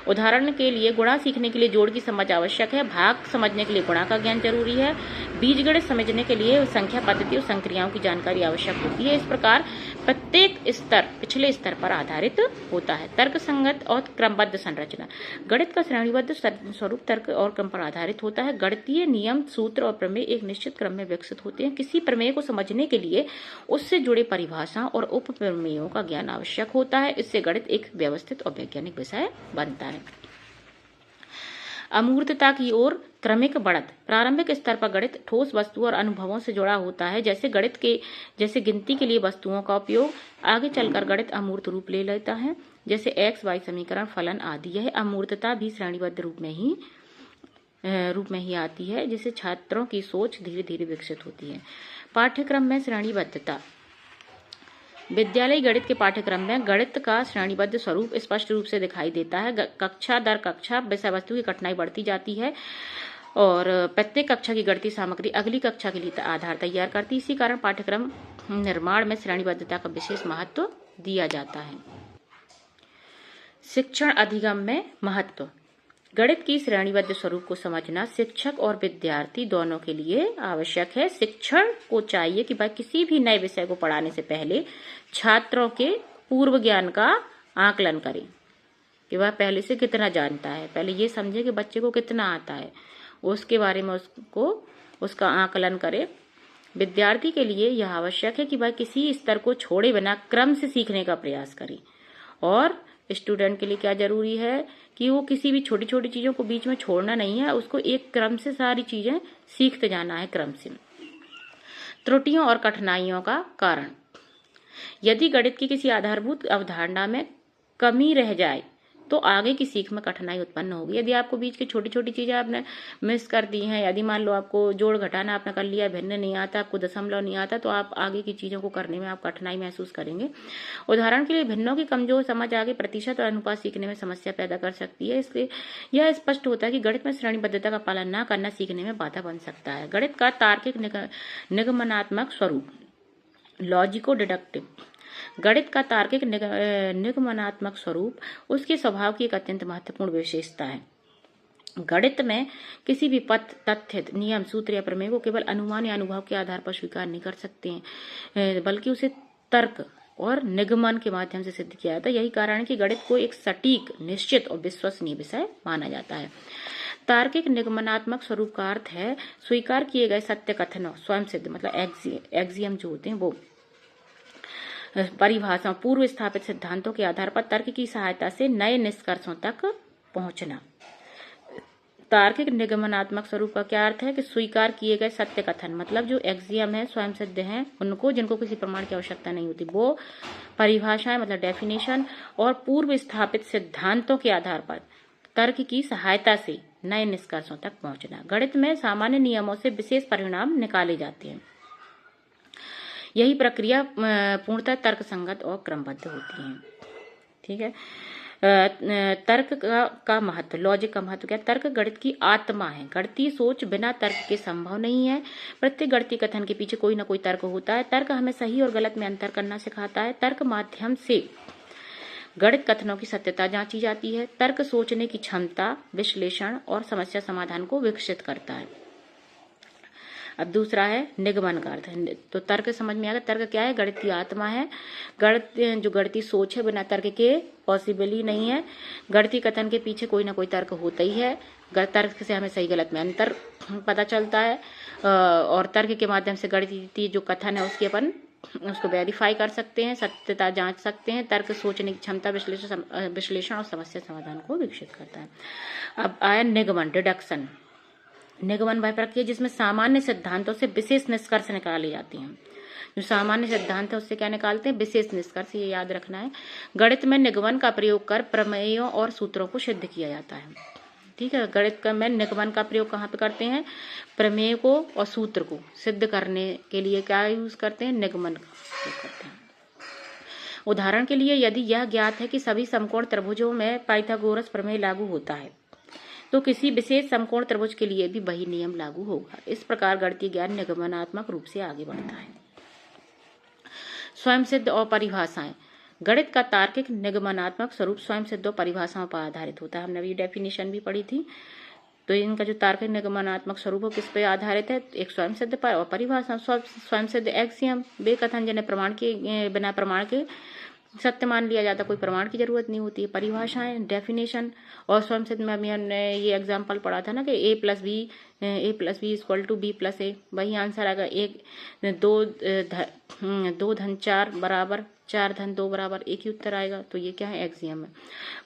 उदाहरण के लिए गुणा सीखने के लिए जोड़ की समझ आवश्यक है, भाग समझने के लिए गुणा का ज्ञान जरूरी है, बीजगणित समझने के लिए संख्या पद्धति और संक्रियाओं की जानकारी आवश्यक होती है। इस प्रकार प्रत्येक स्तर पिछले स्तर पर आधारित होता है। तर्क संगत और क्रमबद्ध संरचना। गणित का श्रेणीबद्ध स्वरूप तर्क और क्रम पर आधारित होता है। गणितीय नियम, सूत्र और प्रमेय एक निश्चित क्रम में विकसित होते हैं। किसी प्रमेय को समझने के लिए उससे जुड़े परिभाषा और उप प्रमेयों का ज्ञान आवश्यक होता है। इससे गणित एक व्यवस्थित और वैज्ञानिक विषय बनता है। अमूर्तता की ओर क्रमिक बढ़त। प्रारंभिक स्तर पर गणित ठोस वस्तुओं और अनुभवों से जुड़ा होता है, जैसे गिनती के लिए वस्तुओं का उपयोग। आगे चलकर गणित अमूर्त रूप ले लेता है, जैसे एक्स वाई समीकरण, फलन आदि। यह अमूर्तता भी श्रेणीबद्ध रूप में ही आती है, जिससे छात्रों की सोच धीरे धीरे विकसित होती है। पाठ्यक्रम में श्रेणीबद्धता। विद्यालय गणित के पाठ्यक्रम में गणित का श्रेणीबद्ध स्वरूप स्पष्ट रूप से दिखाई देता है। कक्षा दर कक्षा विषय वस्तु की कठिनाई बढ़ती जाती है और प्रत्येक कक्षा की गणितीय सामग्री अगली कक्षा के लिए आधार तैयार करती है। इसी कारण पाठ्यक्रम निर्माण में श्रेणीबद्धता का विशेष महत्व दिया जाता है। शिक्षण अधिगम में महत्व। गणित की श्रेणीबद्ध स्वरूप को समझना शिक्षक और विद्यार्थी दोनों के लिए आवश्यक है। शिक्षण को चाहिए कि भाई किसी भी नए विषय को पढ़ाने से पहले छात्रों के पूर्व ज्ञान का आकलन करें कि वह पहले से कितना जानता है। पहले ये समझे कि बच्चे को कितना आता है, उसके बारे में उसका आकलन करें। विद्यार्थी के लिए यह आवश्यक है कि वह किसी स्तर को छोड़े बिना क्रम से सीखने का प्रयास करे। और स्टूडेंट के लिए क्या जरूरी है कि वो किसी भी छोटी छोटी चीजों को बीच में छोड़ना नहीं है, उसको एक क्रम से सारी चीजें सीखते जाना है, क्रम से। त्रुटियों और कठिनाइयों का कारण। यदि गणित की किसी आधारभूत अवधारणा में कमी रह जाए तो आगे की सीख में कठिनाई उत्पन्न होगी। यदि आपको बीच की छोटी छोटी चीजें आपने मिस कर दी हैं, यदि मान लो आपको जोड़ घटाना आपने कर लिया, भिन्न नहीं आता, आपको दशमलव नहीं आता, तो आप आगे की चीजों को करने में आप कठिनाई महसूस करेंगे। उदाहरण के लिए भिन्नों की कमजोर समझ आगे प्रतिशत और अनुपात सीखने में समस्या पैदा कर सकती है। इसलिए यह स्पष्ट होता है कि गणित में श्रेणीबद्धता का पालन न करना सीखने में बाधा बन सकता है। गणित का तार्किक निगमनात्मक स्वरूप, लॉजिको डिडक्टिव। गणित का तार्किक निगमनात्मक स्वरूप उसके स्वभाव की एक अत्यंत महत्वपूर्ण विशेषता है। गणित में किसी भी तथ्य, नियम, सूत्र या प्रमेय को केवल अनुमान या अनुभव के आधार पर स्वीकार नहीं कर सकते हैं, बल्कि उसे तर्क और निगमन के माध्यम से सिद्ध किया जाता है। यही कारण है कि गणित को एक सटीक, निश्चित और विश्वसनीय विषय माना जाता है। तार्किक निगमनात्मक स्वरूप का अर्थ है स्वीकार किए गए सत्य कथनों, स्वयं सिद्ध मतलब एक्सियम जो होते हैं वो, परिभाषा, पूर्व स्थापित सिद्धांतों के आधार पर तर्क की सहायता से नए निष्कर्षों तक पहुंचना। तार्किक निगमनात्मक स्वरूप का क्या अर्थ है कि स्वीकार किए गए सत्य कथन मतलब जो एक्सियम है, स्वयं सिद्ध हैं, उनको जिनको किसी प्रमाण की आवश्यकता नहीं होती, वो परिभाषाएं मतलब डेफिनेशन और पूर्व स्थापित सिद्धांतों के आधार पर तर्क की सहायता से नए निष्कर्षों तक पहुंचना। गणित में सामान्य नियमों से विशेष परिणाम निकाले जाते हैं। यही प्रक्रिया पूर्णतः तर्कसंगत और क्रमबद्ध होती है। ठीक है। तर्क का महत्व, लॉजिक का महत्व क्या है? तर्क गणित की आत्मा है। गणितीय सोच बिना तर्क के संभव नहीं है। प्रत्येक गणितीय कथन के पीछे कोई ना कोई तर्क होता है। तर्क हमें सही और गलत में अंतर करना सिखाता है। तर्क माध्यम से गणित कथनों की सत्यता जांची जाती है। तर्क सोचने की क्षमता, विश्लेषण और समस्या समाधान को विकसित करता है। अब दूसरा है निगमन का अर्थ। तो तर्क समझ में आ गया। तर्क क्या है? गणित की आत्मा है। गणित जो गणितीय सोच है बिना तर्क के पॉसिबल ही नहीं है। गणितीय कथन के पीछे कोई ना कोई तर्क होता ही है। तर्क से हमें सही गलत में अंतर पता चलता है और तर्क के माध्यम से गणितीय जो कथन है उसको वेरीफाई कर सकते हैं, सत्यता जांच सकते हैं। तर्क सोचने की क्षमता, विश्लेषण और समस्या समाधान को विकसित करता है। अब आया निगमन, डिडक्शन। निगमन वह प्रक्रिया जिसमें सामान्य सिद्धांतों से विशेष निष्कर्ष निकाले जाते हैं। जो सामान्य सिद्धांत है उससे क्या निकालते हैं? विशेष निष्कर्ष। ये याद रखना है। गणित में निगमन का प्रयोग कर प्रमेयों और सूत्रों को सिद्ध किया जाता है। ठीक है। गणित में निगमन का प्रयोग कहाँ पे करते हैं? प्रमेय को और सूत्र को सिद्ध करने के लिए क्या यूज करते हैं? निगमन का प्रयोग करते हैं। उदाहरण के लिए यदि यह ज्ञात है कि सभी समकोण त्रिभुजों में पाइथागोरस प्रमेय लागू होता है तो किसी विशेष समकोण त्रिभुज के लिए भी वही नियम लागू होगा। इस प्रकार गणितीय ज्ञान निगमनात्मक रूप से आगे बढ़ता है। स्वयं सिद्ध और परिभाषाएं। गणित का तार्किक निगमनात्मक स्वरूप स्वयं सिद्ध और परिभाषाओं पर आधारित होता है। हमने अभी डेफिनेशन भी पढ़ी थी। तो इनका जो तार्किक निगमनात्मक स्वरूप है किस पे आधारित है? एक स्वयं सिद्ध पर और परिभाषा। स्वयं सिद्ध एक्सियम, वे कथन जिन्हें बिना प्रमाण के सत्य मान लिया जाता, कोई प्रमाण की जरूरत नहीं होती है। परिभाषाएं, डेफिनेशन और स्वयं सिद्ध में अभी हमने ये एग्जाम्पल पढ़ा था ना कि a plus B equal to b plus A, वही आंसर आएगा। 2 धन 4 बराबर 4 धन 2 बराबर 1 ही उत्तर आएगा। तो ये क्या है? एक्सियम है।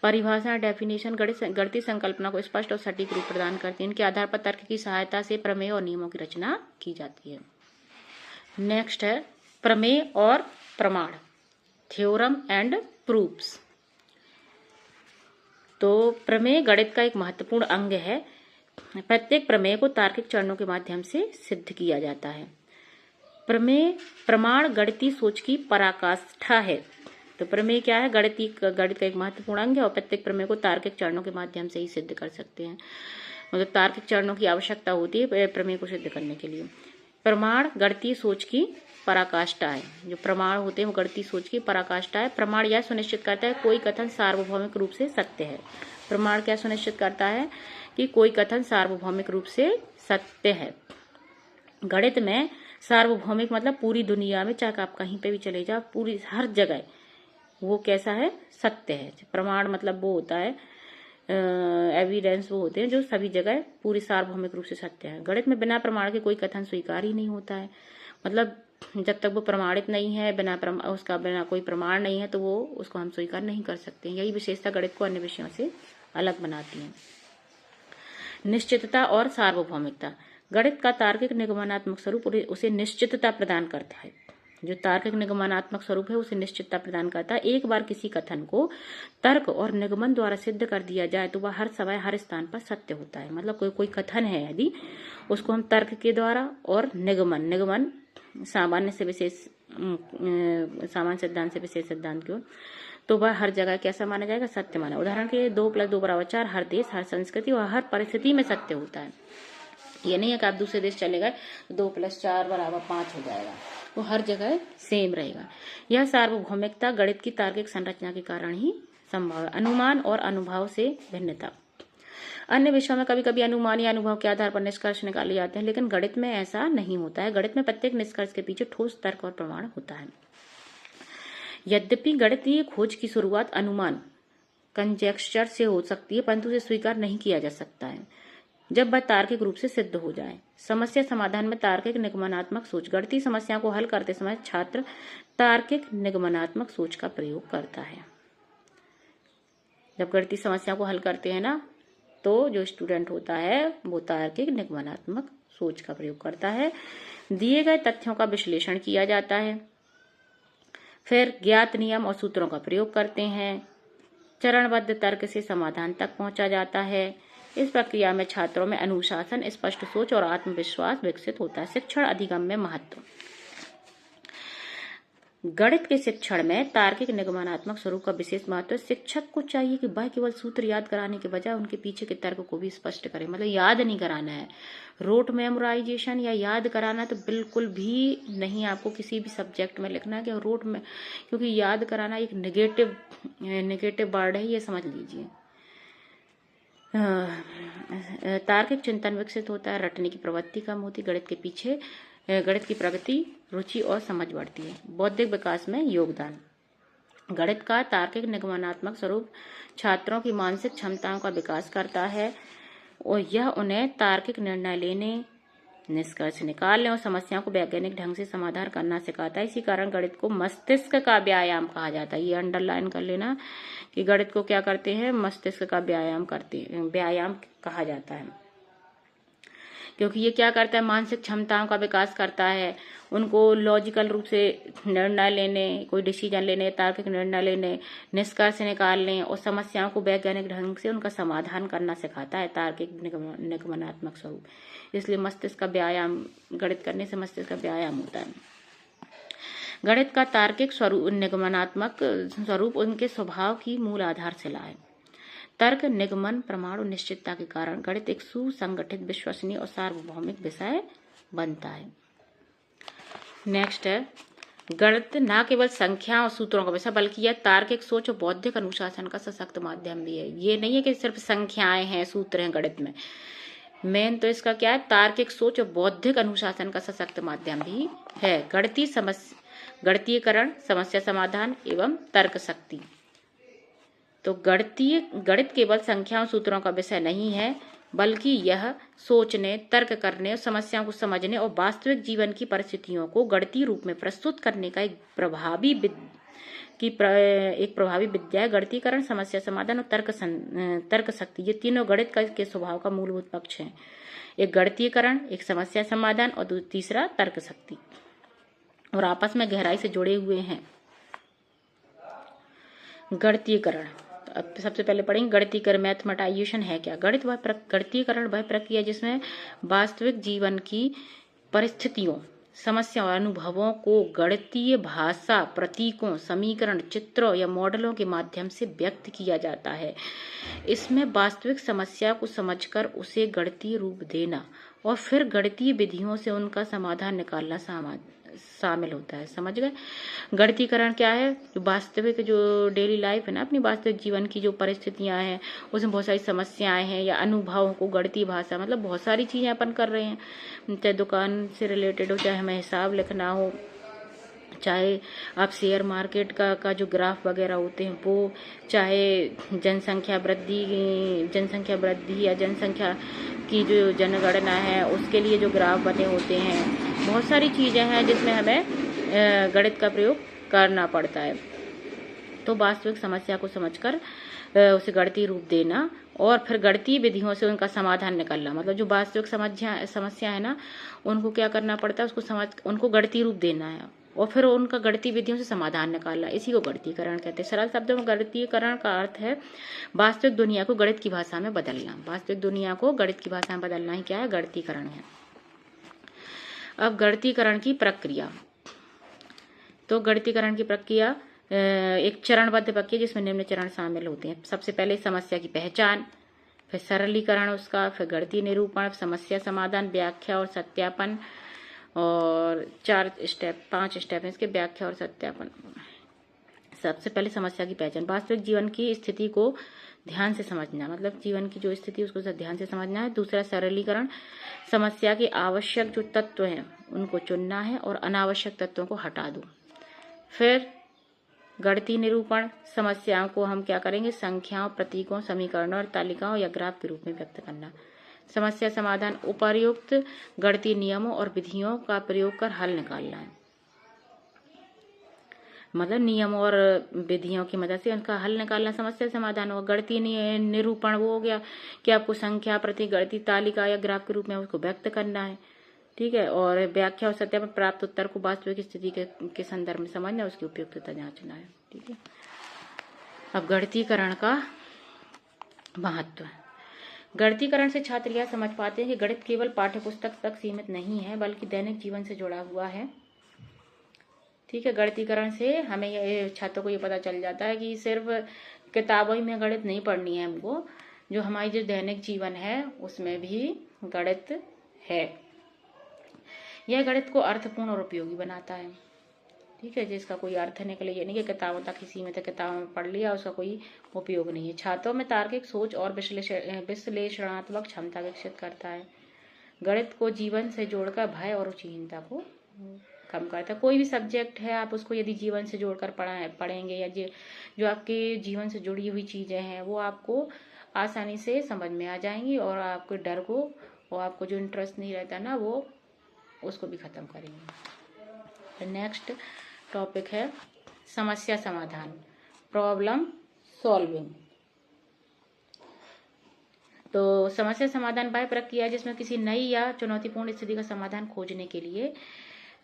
परिभाषा, डेफिनेशन गणितीय संकल्पना को स्पष्ट और सटीक रूप प्रदान करती है। इनके आधार पर तर्क की सहायता से प्रमेय और नियमों की रचना की जाती है। नेक्स्ट है प्रमेय और प्रमाण, थ्योरम एंड प्रूफ्स। तो प्रमेय गणित का एक महत्वपूर्ण अंग है। प्रत्येक प्रमेय को तार्किक चरणों के माध्यम से सिद्ध किया जाता है। प्रमाण गणितीय सोच की पराकाष्ठा है। तो प्रमेय क्या है? गणित का एक महत्वपूर्ण अंग है और प्रत्येक प्रमेय को तार्किक चरणों के माध्यम से ही सिद्ध कर सकते हैं। मतलब तार्किक चरणों की आवश्यकता होती है प्रमेय को सिद्ध करने के लिए। प्रमाण गणितीय सोच की पराकाष्ठा है। जो प्रमाण होते हैं वो गणितीय सोच की पराकाष्ठा है। प्रमाण यह सुनिश्चित करता है कोई कथन सार्वभौमिक रूप से सत्य है। प्रमाण क्या सुनिश्चित करता है? कि कोई कथन सार्वभौमिक रूप से सत्य है। गणित में सार्वभौमिक मतलब पूरी दुनिया में, चाहे आप कहीं पे भी चले जाओ, पूरी हर जगह वो कैसा है? सत्य है। प्रमाण मतलब वो होता है एविडेंस, वो होते हैं जो सभी जगह पूरी सार्वभौमिक रूप से सत्य है। गणित में बिना प्रमाण के कोई कथन स्वीकार ही नहीं होता है। मतलब जब तक वो प्रमाणित नहीं है, बिना कोई प्रमाण नहीं है, तो वो उसको हम स्वीकार नहीं कर सकते। यही विशेषता गणित को अन्य विषयों से अलग बनाती है। निश्चितता और सार्वभौमिकता। गणित का तार्किक निगमनात्मक स्वरूप उसे निश्चितता प्रदान करता है। जो तार्किक निगमनात्मक स्वरूप है उसे निश्चितता प्रदान करता है। एक बार किसी कथन को तर्क और निगमन द्वारा सिद्ध कर दिया जाए तो वह हर समय हर स्थान पर सत्य होता है। मतलब कोई कथन है, यदि उसको हम तर्क के द्वारा और निगमन सामान्य से विशेष, सामान्य सिद्धांत से विशेष सिद्धांत की ओर, तो वह हर जगह कैसा माना जाएगा? सत्य माना। उदाहरण के लिए 2 + 2 = 4 हर देश, हर संस्कृति और हर परिस्थिति में सत्य होता है। ये नहीं है कि आप दूसरे देश चले गए 2 + 4 = 5 हो जाएगा, वो हर जगह सेम रहेगा। यह सार्वभौमिकता गणित की तार्किक संरचना के कारण ही संभव है। अनुमान और अनुभव से भिन्नता। अन्य विषयों में कभी कभी अनुमान या अनुभव के आधार पर निष्कर्ष निकाले जाते हैं, लेकिन गणित में ऐसा नहीं होता है। गणित में प्रत्येक निष्कर्ष के पीछे ठोस तर्क और प्रमाण होता है। यद्यपि गणितीय खोज की शुरुआत अनुमान कंजेक्चर से हो सकती है, परंतु उसे स्वीकार नहीं किया जा सकता है जब वह तार्किक रूप से सिद्ध हो जाए। समस्या समाधान में तार्किक निगमनात्मक सोच। गणितीय समस्या को हल करते समय छात्र तार्किक निगमनात्मक सोच का प्रयोग करता है। जब गणितीय समस्या को हल करते हैं ना, तो जो स्टूडेंट होता है वो तार्किक निगमनात्मक सोच का प्रयोग करता है। दिए गए तथ्यों का विश्लेषण किया जाता है, फिर ज्ञात नियम और सूत्रों का प्रयोग करते हैं। चरणबद्ध तर्क से समाधान तक पहुंचा जाता है। इस प्रक्रिया में छात्रों में अनुशासन, स्पष्ट सोच और आत्मविश्वास विकसित होता है। शिक्षण अधिगम में महत्व। गणित के शिक्षण में तार्किक निगमनात्मक स्वरूप का विशेष महत्व है। शिक्षक को चाहिए कि वह केवल सूत्र याद कराने के बजाय उनके पीछे के तर्क को भी स्पष्ट करे। मतलब याद नहीं कराना है, रोट मेमोराइजेशन या याद कराना तो बिल्कुल भी नहीं आपको किसी भी सब्जेक्ट में लिखना है कि रोट में, क्योंकि याद कराना एक नेगेटिव वर्ड है, ये समझ लीजिए। तार्किक चिंतन विकसित होता है, रटने की प्रवृत्ति कम होती, गणित की प्रगति, रुचि और समझ बढ़ती है। बौद्धिक विकास में योगदान। गणित का तार्किक निगमनात्मक स्वरूप छात्रों की मानसिक क्षमताओं का विकास करता है और यह उन्हें तार्किक निर्णय लेने, निष्कर्ष निकालने और समस्याओं को वैज्ञानिक ढंग से समाधान करना सिखाता है। इसी कारण गणित को मस्तिष्क का व्यायाम कहा जाता है। ये अंडरलाइन कर लेना कि गणित को क्या करते हैं? मस्तिष्क का व्यायाम कहा जाता है, क्योंकि ये क्या करता है? मानसिक क्षमताओं का विकास करता है, उनको लॉजिकल रूप से निर्णय लेने, कोई डिसीजन लेने, तार्किक निर्णय लेने, निष्कर्ष निकालने और समस्याओं को वैज्ञानिक ढंग से उनका समाधान करना सिखाता है तार्किक निगमनात्मक स्वरूप। इसलिए मस्तिष्क का व्यायाम, गणित करने से मस्तिष्क का व्यायाम होता है। गणित का तार्किक स्वरूप, निगमनात्मक स्वरूप उनके स्वभाव की मूल आधारशिला है। तर्क, निगमन, प्रमाण और निश्चितता के कारण गणित एक सुसंगठित, विश्वसनीय और सार्वभौमिक विषय बनता है। नेक्स्ट है, गणित न केवल संख्या और सूत्रों का विषय बल्कि यह तार्किक सोच और बौद्धिक अनुशासन का सशक्त माध्यम भी है। ये नहीं है कि सिर्फ संख्याएं हैं, सूत्र हैं गणित में। मेन तो इसका क्या है? तार्किक सोच और बौद्धिक अनुशासन का सशक्त माध्यम भी है। गणितीयकरण, समस्या समाधान एवं तर्क शक्ति। तो गणित केवल संख्याओं सूत्रों का विषय नहीं है, बल्कि यह सोचने, तर्क करने और समस्याओं को समझने और वास्तविक जीवन की परिस्थितियों को गणितीय रूप में प्रस्तुत करने का एक प्रभावी विद्या है। गणितीकरण, समस्या समाधान और तर्क शक्ति, ये तीनों गणित के स्वभाव का मूलभूत पक्ष हैं। एक गणितीकरण, एक समस्या समाधान और तीसरा तर्क शक्ति, और आपस में गहराई से जुड़े हुए हैं। गणितीकरण, अब सबसे पहले पढ़ेंगे गणितीकरण, मैथमेटाइजेशन है क्या? गणितीकरण वह प्रक्रिया जिसमें वास्तविक जीवन की परिस्थितियों, समस्याओं और अनुभवों को गणितीय भाषा, प्रतीकों, समीकरण, चित्रों या मॉडलों के माध्यम से व्यक्त किया जाता है। इसमें वास्तविक समस्या को समझकर उसे गणितीय रूप देना और फिर गणितीय विधियों से उनका समाधान निकालना शामिल होता है। समझ गए? गणितीकरण क्या है? वास्तविक जो डेली लाइफ है ना, अपनी वास्तविक जीवन की जो परिस्थितियां हैं, उसमें बहुत सारी समस्याएं हैं या अनुभवों को गणितीय भाषा, मतलब बहुत सारी चीजें अपन कर रहे हैं, चाहे दुकान से रिलेटेड हो, चाहे हमें हिसाब लिखना हो, चाहे आप शेयर मार्केट का जो ग्राफ वगैरह होते हैं वो, चाहे जनसंख्या वृद्धि या जनसंख्या की जो जनगणना है उसके लिए जो ग्राफ बने होते हैं, बहुत सारी चीजें हैं जिसमें हमें गणित का प्रयोग करना पड़ता है। तो वास्तविक समस्या को समझकर उसे गणितीय रूप देना और फिर गणितीय विधियों से उनका समाधान निकालना, मतलब जो वास्तविक समस्या है ना, उनको क्या करना पड़ता है? उनको गणितीय रूप देना है और फिर उनका गणितीय विधियों से समाधान निकालना, इसी को गणितीकरण कहते हैं। सरल शब्दों में गणितीकरण का अर्थ है वास्तविक दुनिया को गणित की भाषा में बदलना। वास्तविक दुनिया को गणित की भाषा में बदलना ही क्या है, गणितीकरण है। अब गणितीकरण की प्रक्रिया, तो गणितीकरण की प्रक्रिया एक चरणबद्ध प्रक्रिया जिसमें निम्न चरण शामिल होते हैं। सबसे पहले समस्या की पहचान, फिर सरलीकरण उसका, फिर गणितीय निरूपण, समस्या समाधान, व्याख्या और सत्यापन, और 5 स्टेप है इसके, व्याख्या और सत्यापन। सबसे पहले समस्या की पहचान, वास्तविक जीवन की स्थिति को ध्यान से समझना, मतलब जीवन की जो स्थिति उसको ध्यान से समझना है। दूसरा सरलीकरण, समस्या के आवश्यक जो तत्व हैं उनको चुनना है और अनावश्यक तत्वों को हटा दो। फिर गणितीय निरूपण, समस्याओं को हम क्या करेंगे, संख्याओं, प्रतीकों, समीकरणों और तालिकाओं या ग्राफ के रूप में व्यक्त करना। समस्या समाधान, उपर्युक्त गणितीय नियमों और विधियों का प्रयोग कर हल निकालना है, मतलब नियमों और विधियों की मदद से उनका हल निकालना समस्या समाधान होगा। गणितीय निरूपण वो हो गया कि आपको संख्या, प्रतीक, गणितीय तालिका या ग्राफ के रूप में उसको व्यक्त करना है, ठीक है। और व्याख्या और सत्यापन, प्राप्त उत्तर को वास्तविक स्थिति के संदर्भ में समझना, उसकी उपयुक्तता जांचना है, ठीक है। अब गणितीकरण का महत्व, गणितीकरण से छात्र यह समझ पाते हैं कि गणित केवल पाठ्यपुस्तक तक सीमित नहीं है बल्कि दैनिक जीवन से जुड़ा हुआ है, ठीक है। गणितीकरण से हमें ये छात्रों को ये पता चल जाता है कि सिर्फ किताबों में गणित नहीं पढ़नी है हमको, जो हमारी जो दैनिक जीवन है उसमें भी गणित है। यह गणित को अर्थपूर्ण और उपयोगी बनाता है, ठीक है, जिसका कोई अर्थ निकले, ये नहीं कि किताबों तक ही सीमित है, किताबों में पढ़ लिया उसका कोई उपयोग नहीं है। छात्रों में तार्किक सोच और विश्लेषणात्मक क्षमता विकसित करता है। गणित को जीवन से जोड़कर भय और रुचिहीनता को कम करता है। कोई भी सब्जेक्ट है आप उसको यदि जीवन से जोड़कर पढ़ेंगे या जो आपके जीवन से जुड़ी हुई चीजें हैं वो आपको आसानी से समझ में आ जाएंगी और आपके डर को और आपको जो इंटरेस्ट नहीं रहता ना वो उसको भी खत्म करेंगे। नेक्स्ट टॉपिक है समस्या समाधान, प्रॉब्लम सॉल्विंग। तो समस्या समाधान वह प्रक्रिया है जिसमें किसी नई या चुनौतीपूर्ण स्थिति का समाधान खोजने के लिए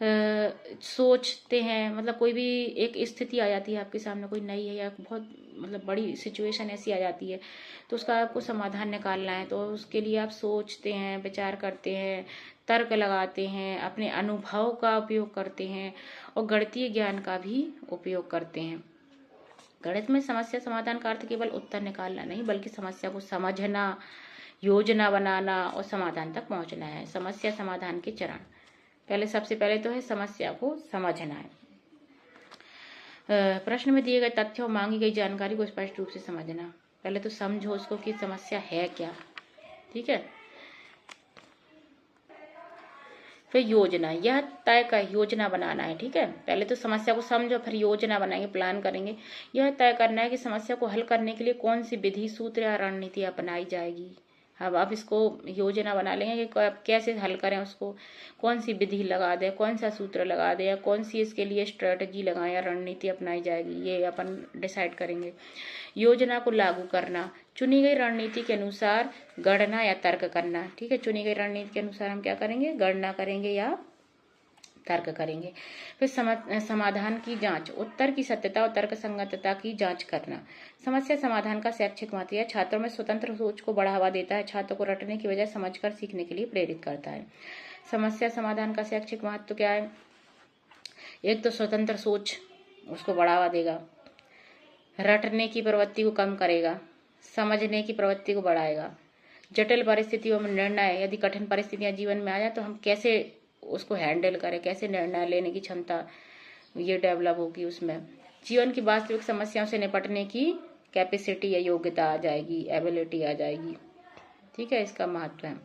सोचते हैं, मतलब कोई भी एक स्थिति आ जाती है आपके सामने, कोई नई है या बहुत मतलब बड़ी सिचुएशन ऐसी आ जाती है तो उसका आपको समाधान निकालना है, तो उसके लिए आप सोचते हैं, विचार करते हैं, तर्क लगाते हैं, अपने अनुभव का उपयोग करते हैं और गणितीय ज्ञान का भी उपयोग करते हैं। गणित में समस्या समाधान का अर्थ केवल उत्तर निकालना नहीं बल्कि समस्या को समझना, योजना बनाना और समाधान तक पहुंचना है। समस्या समाधान के चरण, पहले सबसे पहले तो है समस्या को समझना है। प्रश्न में दिए गए तथ्यों और मांगी गई जानकारी को स्पष्ट रूप से समझना। पहले तो समझो उसको कि समस्या है क्या, ठीक है। फिर योजना, यह तय कर योजना बनाना है, ठीक है। पहले तो समस्या को समझो फिर योजना बनाएंगे, प्लान करेंगे। यह तय करना है कि समस्या को हल करने के लिए कौन सी विधि, सूत्र या रणनीति अपनाई जाएगी। अब आप इसको योजना बना लेंगे कि आप कैसे हल करें उसको, कौन सी विधि लगा दें, कौन सा सूत्र लगा दें या कौन सी इसके लिए स्ट्रेटजी लगाएं या रणनीति अपनाई जाएगी, ये अपन डिसाइड करेंगे। योजना को लागू करना, चुनी गई रणनीति के अनुसार गणना या तर्क करना, ठीक है। चुनी गई रणनीति के अनुसार हम क्या करेंगे, गणना करेंगे या तर्क करेंगे। फिर समाधान की जांच, उत्तर की सत्यता और तर्क संगतता की जांच करना। समस्या समाधान का शैक्षिक महत्व, यह छात्रों में स्वतंत्र सोच को बढ़ावा देता है, छात्रों को रटने की बजाय समझकर सीखने के लिए प्रेरित करता है। समस्या समाधान का शैक्षिक महत्व क्या है, एक तो स्वतंत्र सोच उसको बढ़ावा देगा, रटने की प्रवृत्ति को कम करेगा, समझने की प्रवृत्ति को बढ़ाएगा, जटिल परिस्थितियों में निर्णय, यदि कठिन परिस्थितियां जीवन में आ जाए तो हम कैसे उसको हैंडल करें, कैसे निर्णय लेने की क्षमता ये डेवलप होगी उसमें। जीवन की वास्तविक समस्याओं से निपटने की कैपेसिटी या योग्यता आ जाएगी, एबिलिटी आ जाएगी, ठीक है, इसका महत्व है।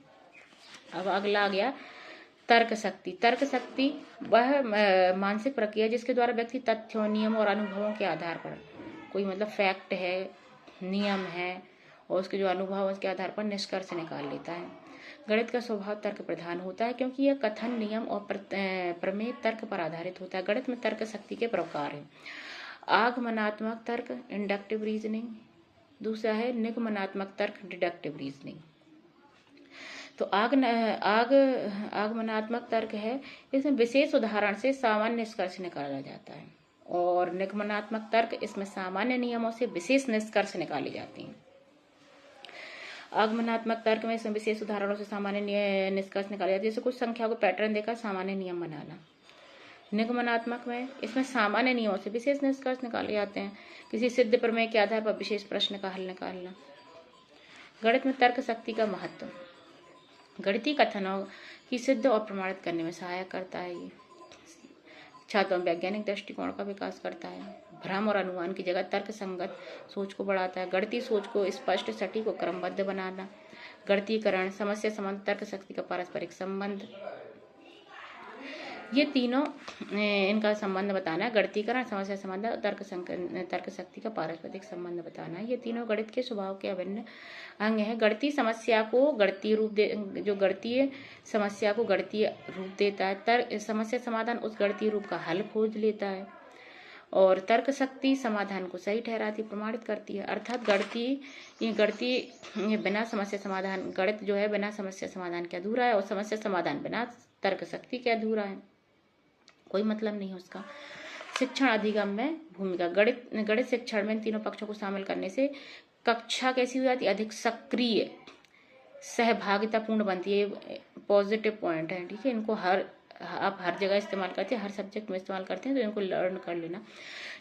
अब अगला आ गया तर्क शक्ति। तर्क शक्ति वह मानसिक प्रक्रिया जिसके द्वारा व्यक्ति तथ्यों, नियमों और अनुभवों के आधार पर, कोई मतलब फैक्ट है, नियम है और उसके जो अनुभव है उसके आधार पर निष्कर्ष निकाल लेता है। गणित का स्वभाव तर्क प्रधान होता है क्योंकि यह कथन, नियम और प्रमेय तर्क पर आधारित होता है। गणित में तर्क शक्ति के प्रकार हैं, आगमनात्मक तर्क, इंडक्टिव रीजनिंग, दूसरा है निगमनात्मक तर्क, डिडक्टिव रीजनिंग। तो आगमनात्मक तर्क है, इसमें विशेष उदाहरण से सामान्य निष्कर्ष निकाला जाता है। और निगमनात्मक तर्क, इसमें सामान्य नियमों से विशेष निष्कर्ष निकाले जाते हैं। आगमनात्मक तर्क में इसमें विशेष उदाहरणों से सामान्य निष्कर्ष निकाले जाते हैं, जैसे कुछ संख्या को पैटर्न देकर सामान्य नियम बनाना। निगमनात्मक में इसमें सामान्य नियमों से विशेष निष्कर्ष निकाले जाते हैं, किसी सिद्ध प्रमेय के आधार पर विशेष प्रश्न का हल निकालना। गणित में तर्क शक्ति का महत्व, गणितीय कथनों की सिद्ध और प्रमाणित करने में सहायक करता है। ये छात्रों में वैज्ञानिक दृष्टिकोण का विकास करता है। भ्रम और अनुमान की जगह तर्क संगत सोच को बढ़ाता है। गणितीय सोच को स्पष्ट, सटीक और क्रमबद्ध बनाना। गणितीकरण, समस्या संबंध, तर्क शक्ति का पारस्परिक संबंध, ये तीनों इनका संबंध बताना है। गणितीकरण, समस्या संबंध और तर्क शक्ति का पारस्परिक संबंध बताना है। ये तीनों गणित के स्वभाव के अभिन्न अंग है। गणितीय समस्या को गणितीय रूप जो गणितीय समस्या को गणितीय रूप देता है। समस्या समाधान उस गणितीय रूप का हल खोज लेता है। और तर्क शक्ति समाधान को सही ठहराती, प्रमाणित करती है। अर्थात गणितीय बिना समस्या समाधान, गणित जो है बिना समस्या समाधान के अधूरा है, और समस्या समाधान बिना तर्क शक्ति के अधूरा है, कोई मतलब नहीं है उसका। शिक्षण अधिगम में भूमिका, गणित शिक्षण में इन तीनों पक्षों को शामिल करने से कक्षा कैसी हो जाती है, अधिक सक्रिय, सहभागितापूर्ण बनती है। पॉजिटिव पॉइंट है, ठीक है। इनको आप हर जगह इस्तेमाल करते हैं, हर सब्जेक्ट में इस्तेमाल करते हैं, तो इनको लर्न कर लेना।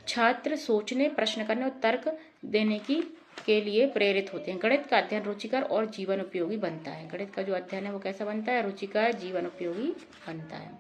छात्र सोचने, प्रश्न करने और तर्क देने के लिए प्रेरित होते हैं। गणित का अध्ययन रुचिकर और जीवन उपयोगी बनता है। गणित का जो अध्ययन है वो कैसा बनता है, रुचिकर, जीवन उपयोगी बनता है।